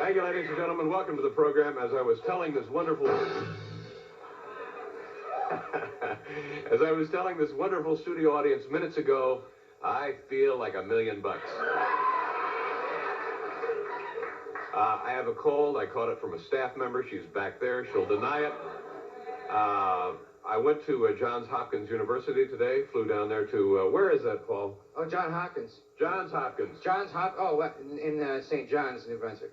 Thank you, ladies and gentlemen. Welcome to the program. As I was telling this wonderful... As I was telling this wonderful studio audience minutes ago, I feel like $1,000,000 bucks. I have a cold. I caught it from a staff member. She's back there. She'll deny it. I went to Johns Hopkins University today. Flew down there to... where is that, Paul? Oh, Johns Hopkins. Johns Hopkins. Johns Hopkins. Oh, what? In St. John's, New Brunswick.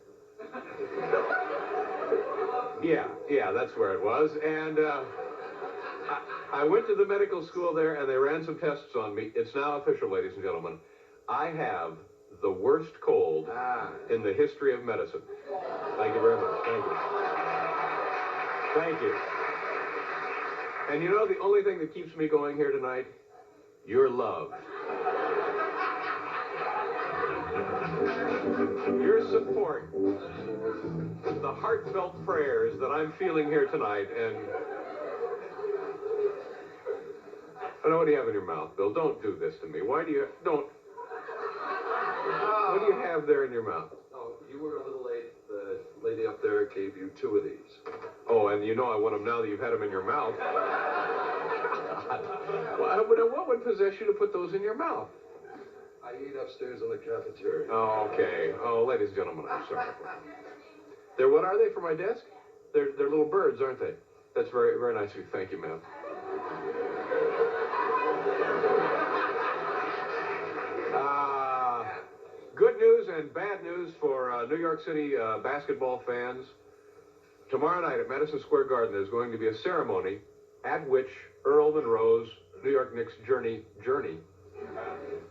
Yeah, that's where it was. And I went to the medical school there, and they ran some tests on me. It's now official, ladies and gentlemen. I have the worst cold in the history of medicine. Thank you very much. Thank you. Thank you. And you know the only thing that keeps me going here tonight? Your love. Your support. The heartfelt prayers that I'm feeling here tonight. And I know what do you have in your mouth, Bill? Don't do this to me. Why do you... Don't... What do you have there in your mouth? Oh, you were a little late. The lady up there gave you 2 of these. Oh, and you know I want them now that you've had them in your mouth. What would possess you to put those in your mouth? I eat upstairs in the cafeteria. Oh, okay. Oh, ladies and gentlemen, I'm sorry. They're, what are they for my desk? They're little birds, aren't they? That's very, very nice of you. Thank you, ma'am. Good news and bad news for New York City basketball fans. Tomorrow night at Madison Square Garden, there's going to be a ceremony at which Earl Monroe's New York Knicks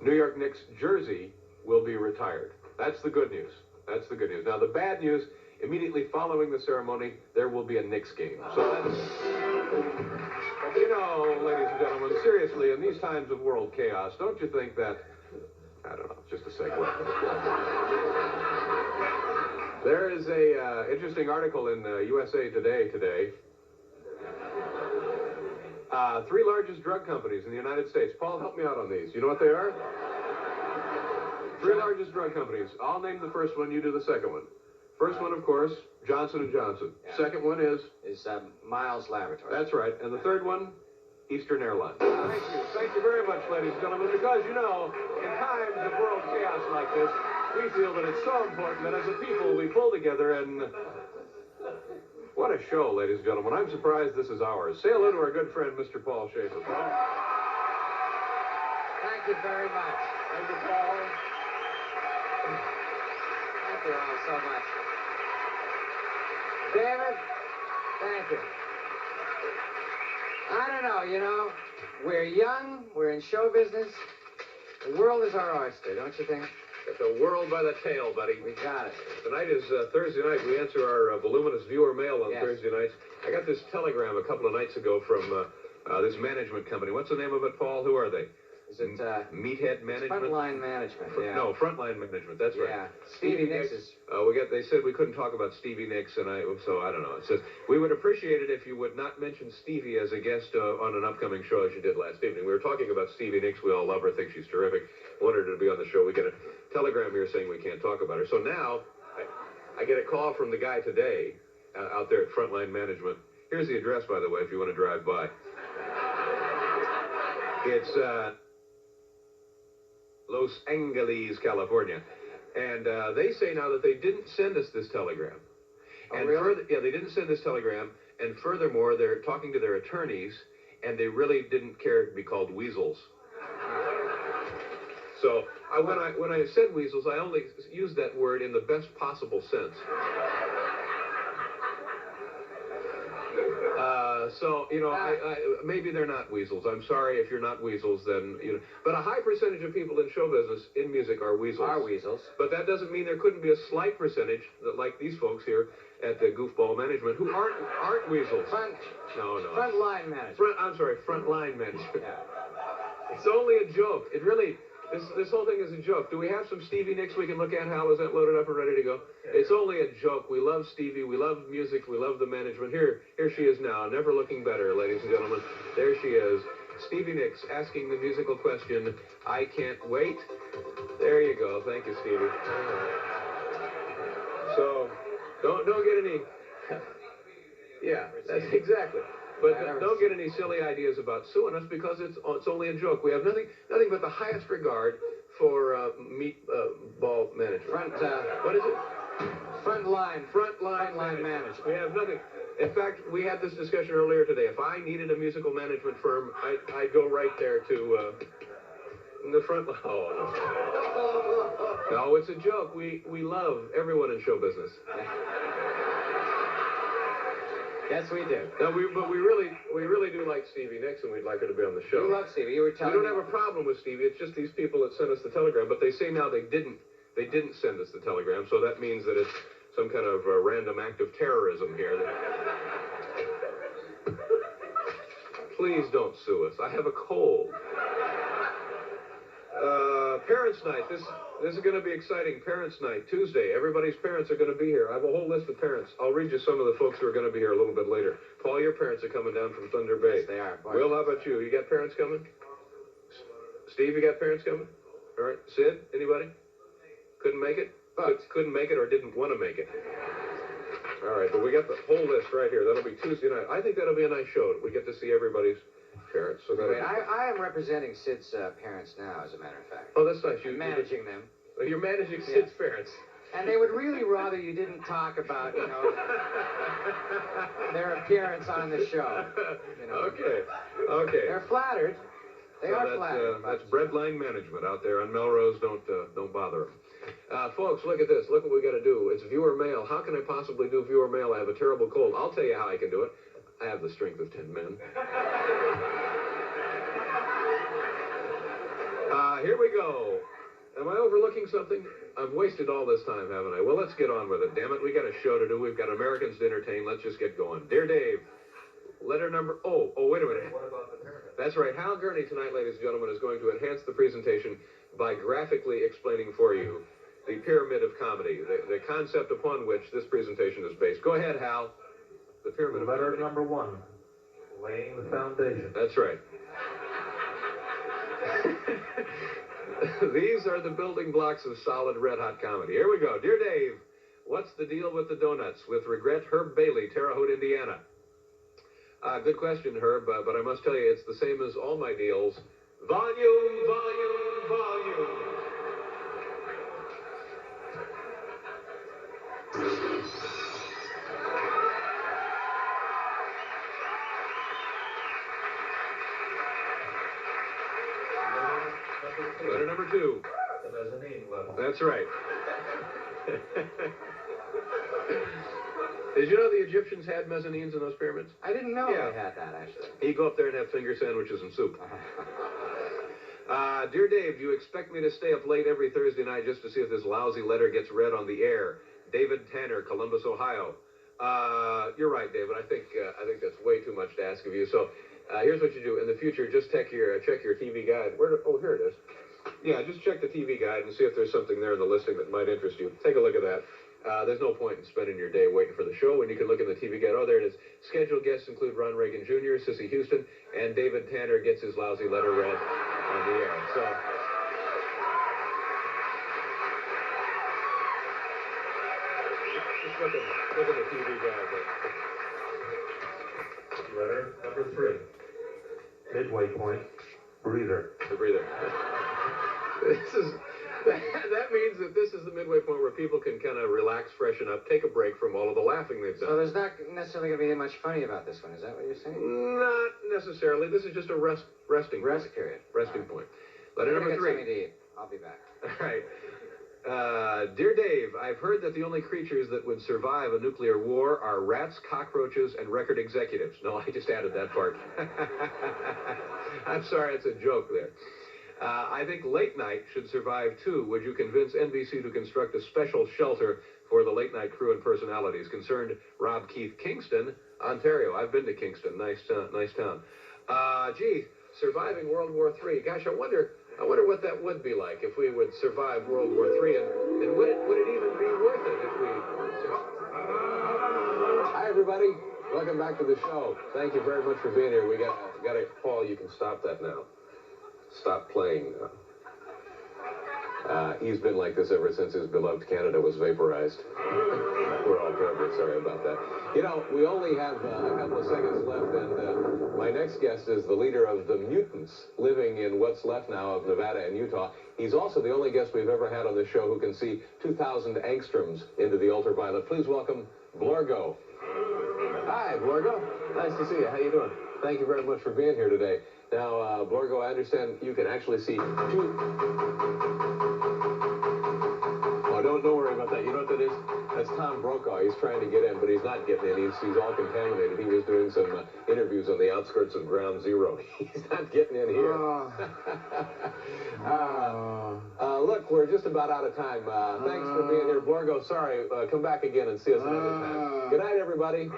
New York Knicks jersey will be retired. That's the good news. That's the good news. Now, the bad news, immediately following the ceremony, there will be a Knicks game. So that's... But you know, ladies and gentlemen, seriously, in these times of world chaos, don't you think that... I don't know, just a segue. There is a interesting article in USA Today today. 3 largest drug companies in the United States. Paul, help me out on these. You know what they are? 3 largest drug companies. I'll name the first one, you do the second one. First one, of course, Johnson & Johnson. Yeah. Second one is Miles Laboratories. That's right. And the third one, Eastern Airlines. Thank you. Thank you very much, ladies and gentlemen, because, you know, in times of world chaos like this, we feel that it's so important that as a people we pull together and... What a show, ladies and gentlemen. I'm surprised this is ours. Say hello to our good friend, Mr. Paul Schaefer. Paul? Thank you very much. Thank you, Paul. Thank you all so much. David, thank you. I don't know, you know, we're young, we're in show business. The world is our oyster, don't you think? Get the world by the tail, buddy. We got it. Tonight is Thursday night. We answer our voluminous viewer mail on Yes. Thursday nights. I got this telegram a couple of nights ago from this management company. What's the name of it, Paul? Who are they? Is it, Meathead Management? Frontline Management, yeah. No, Frontline Management. That's right. Yeah. Stevie Nicks is... They said we couldn't talk about Stevie Nicks, and so I don't know. It says, we would appreciate it if you would not mention Stevie as a guest on an upcoming show as you did last evening. We were talking about Stevie Nicks. We all love her, think she's terrific. Wanted her to be on the show. We get a telegram here saying we can't talk about her. So now, I get a call from the guy today out there at Frontline Management. Here's the address, by the way, if you want to drive by. It's Los Angeles, California. And they say now that they didn't send us this telegram. Oh, And really? yeah, they didn't send this telegram. And furthermore, they're talking to their attorneys, and they really didn't care to be called weasels. So when I said weasels, I only used that word in the best possible sense. So, you know, maybe they're not weasels. I'm sorry if you're not weasels, then, you know. But a high percentage of people in show business, in music, are weasels. Are weasels. But that doesn't mean there couldn't be a slight percentage, that, like these folks here at the Goofball Management, who aren't weasels. Frontline management. Frontline management. Yeah. It's only a joke. It really, this whole thing is a joke. Do we have some Stevie Nicks we can look at? Hal, is that loaded up and ready to go? It's only a joke. We love Stevie. We love music. We love the management. Here she is now, never looking better, ladies and gentlemen. There she is. Stevie Nicks asking the musical question, I can't wait. There you go. Thank you, Stevie. So, don't get any... Yeah, that's exactly. But don't get any silly ideas about suing us, because it's only a joke. We have nothing but the highest regard for meatball management. What is it? Frontline management. We have nothing. In fact, we had this discussion earlier today. If I needed a musical management firm, I'd go right there to the front. Oh, no. No, it's a joke. We love everyone in show business. Yes, we do. No, but we really do like Stevie Nicks, and we'd like her to be on the show. You love Stevie. You were telling me. We don't have a problem with Stevie. It's just these people that sent us the telegram. But they say now they didn't send us the telegram, so that means that it's some kind of random act of terrorism here. Please don't sue us. I have a cold. Parents' Night. This is going to be exciting. Parents' Night, Tuesday. Everybody's parents are going to be here. I have a whole list of parents. I'll read you some of the folks who are going to be here a little bit later. Paul, your parents are coming down from Thunder Bay. Yes, they are. Will, how about you? You got parents coming? Steve, you got parents coming? All right. Sid, anybody? Couldn't make it? Couldn't make it or didn't want to make it. All right, but we got the whole list right here. That'll be Tuesday night. I think that'll be a nice show. We get to see everybody's parents. So I am representing Sid's parents now, as a matter of fact. Oh, that's nice. I'm managing them. You're managing Sid's parents. And they would really rather you didn't talk about, their appearance on the show. Okay. They're flattered. They are flattered. That's Breadline Management out there on Melrose. Don't bother them. Folks, look at this. Look what we got to do. It's viewer mail. How can I possibly do viewer mail? I have a terrible cold. I'll tell you how I can do it. I have the strength of 10 men. Here we go. Am I overlooking something? I've wasted all this time, haven't I? Well, let's get on with it. Damn it, we got a show to do. We've got Americans to entertain. Let's just get going. Dear Dave, letter number... Oh, wait a minute. What about the pyramid? That's right. Hal Gurney tonight, ladies and gentlemen, is going to enhance the presentation by graphically explaining for you the pyramid of comedy, the concept upon which this presentation is based. Go ahead, Hal. The pyramid of comedy. Letter number 1, laying the foundation. That's right. These are the building blocks of solid red-hot comedy. Here we go. Dear Dave, what's the deal with the donuts? With regret, Herb Bailey, Terre Haute, Indiana. Good question, Herb, but I must tell you, it's the same as all my deals. Volume, volume, volume. Letter number 2. The mezzanine level. That's right. Did you know the Egyptians had mezzanines in those pyramids? I didn't know they had that, actually. You go up there and have finger sandwiches and soup. Dear Dave, do you expect me to stay up late every Thursday night just to see if this lousy letter gets read on the air? David Tanner, Columbus, Ohio. You're right, David. I think that's way too much to ask of you. So here's what you do. In the future, just check your TV guide. Here it is. Yeah, just check the TV guide and see if there's something there in the listing that might interest you. Take a look at that. There's no point in spending your day waiting for the show when you can look in the TV guide. Oh, there it is. Scheduled guests include Ron Reagan Jr., Sissy Houston, and David Tanner gets his lousy letter read on the air. So, just look at the TV guide there. Letter number 3, midway point, breather. The breather. That means that this is the midway point where people can kind of relax, freshen up, take a break from all of the laughing they've done. So there's not necessarily going to be much funny about this one. Is that what you're saying? Not necessarily. This is just a resting period. Resting point. Letter number 3. Something to eat. I'll be back. All right. Dear Dave, I've heard that the only creatures that would survive a nuclear war are rats, cockroaches, and record executives. No, I just added that part. I'm sorry, it's a joke there. I think late night should survive too. Would you convince NBC to construct a special shelter for the late night crew and personalities? Concerned, Rob Keith, Kingston, Ontario. I've been to Kingston. Nice town. Gee, surviving World War III. Gosh, I wonder what that would be like if we would survive World War III, and would it even be worth it if we... Hi, everybody. Welcome back to the show. Thank you very much for being here. We got a Paul, you can stop that now. Stop playing now. He's been like this ever since his beloved Canada was vaporized. We're all terribly sorry about that. You know, we only have a couple of seconds left, and my next guest is the leader of the Mutants, living in what's left now of Nevada and Utah. He's also the only guest we've ever had on the show who can see 2,000 angstroms into the ultraviolet. Please welcome Blorgo. Hi, Blorgo. Nice to see you. How you doing? Thank you very much for being here today. Now, Blorgo, I understand you can actually see two... Oh, don't worry about that. You know what that is? That's Tom Brokaw. He's trying to get in, but he's not getting in. He's all contaminated. He was doing some interviews on the outskirts of Ground Zero. He's not getting in here. Look, we're just about out of time. Thanks for being here. Blorgo, sorry. Come back again and see us another time. Good night, everybody.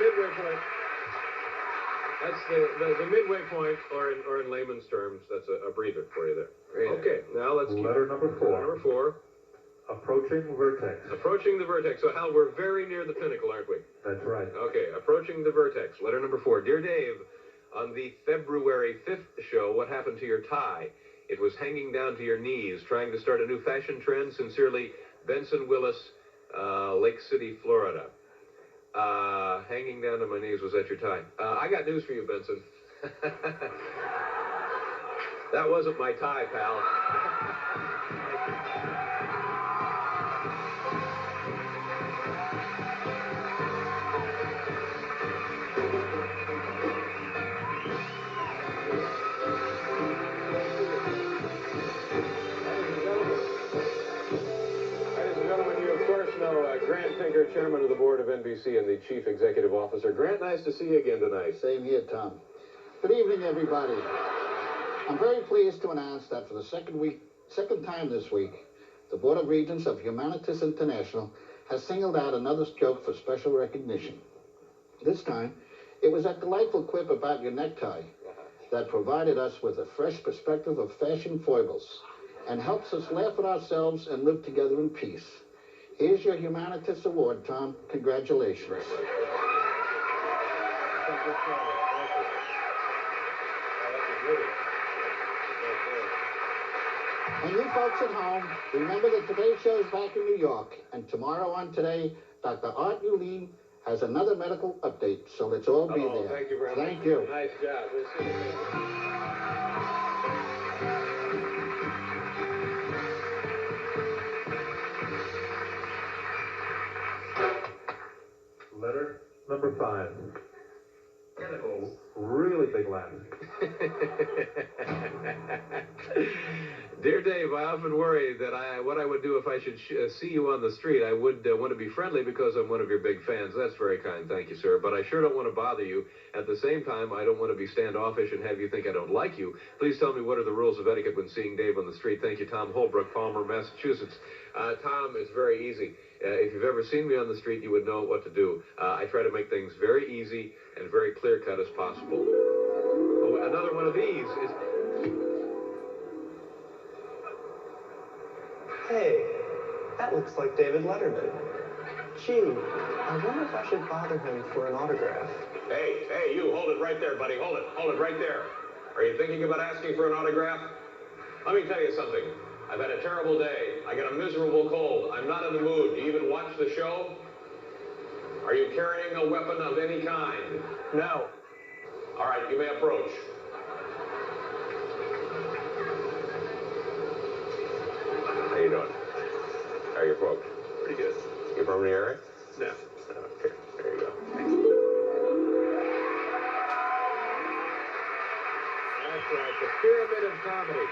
Midway point. That's the midway point, or in layman's terms, that's a breather for you there. Okay, now let's keep... Letter number 4. Number 4. Approaching vertex. Approaching the vertex. So, Hal, we're very near the pinnacle, aren't we? That's right. Okay, approaching the vertex. Letter number 4. Dear Dave, on the February 5th show, what happened to your tie? It was hanging down to your knees, trying to start a new fashion trend. Sincerely, Benson Willis, Lake City, Florida. Hanging down to my knees, was that your tie? I got news for you, Benson. That wasn't my tie, pal. Grant Tinker, chairman of the board of NBC and the chief executive officer. Grant, nice to see you again tonight. Same here, Tom. Good evening, everybody. I'm very pleased to announce that for the second time this week, the Board of Regents of Humanitas International has singled out another stroke for special recognition. This time, it was that delightful quip about your necktie that provided us with a fresh perspective of fashion foibles and helps us laugh at ourselves and live together in peace. Here's your Humanitas Award, Tom. Congratulations. And you folks at home, remember that today's show is back in New York, and tomorrow on Today, Dr. Art Uleen has another medical update, so let's all be there. Thank you very much. Thank you. Nice job. We'll see you later. Letter number 5. Really big laugh. Dear Dave, I often worry that what I would do if I should see you on the street. I would want to be friendly because I'm one of your big fans. That's very kind. Thank you, sir. But I sure don't want to bother you. At the same time, I don't want to be standoffish and have you think I don't like you. Please tell me what are the rules of etiquette when seeing Dave on the street. Thank you, Tom Holbrook, Palmer, Massachusetts. Tom, it's very easy. If you've ever seen me on the street, you would know what to do. I try to make things very easy and very clear-cut as possible. Oh, another one of these is... Hey, that looks like David Letterman. Gee, I wonder if I should bother him for an autograph. Hey, you, hold it right there, buddy. Hold it right there. Are you thinking about asking for an autograph? Let me tell you something. I've had a terrible day. I got a miserable cold. I'm not in the mood. Do you even watch the show? Are you carrying a weapon of any kind? No. All right, you may approach. How you doing? How are your folks? Pretty good. You from the area? No. Okay, there you go. comedy.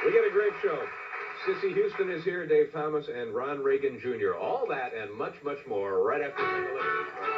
We got a great show. Sissy Houston is here, Dave Thomas, and Ron Reagan Jr. All that and much, much more right after the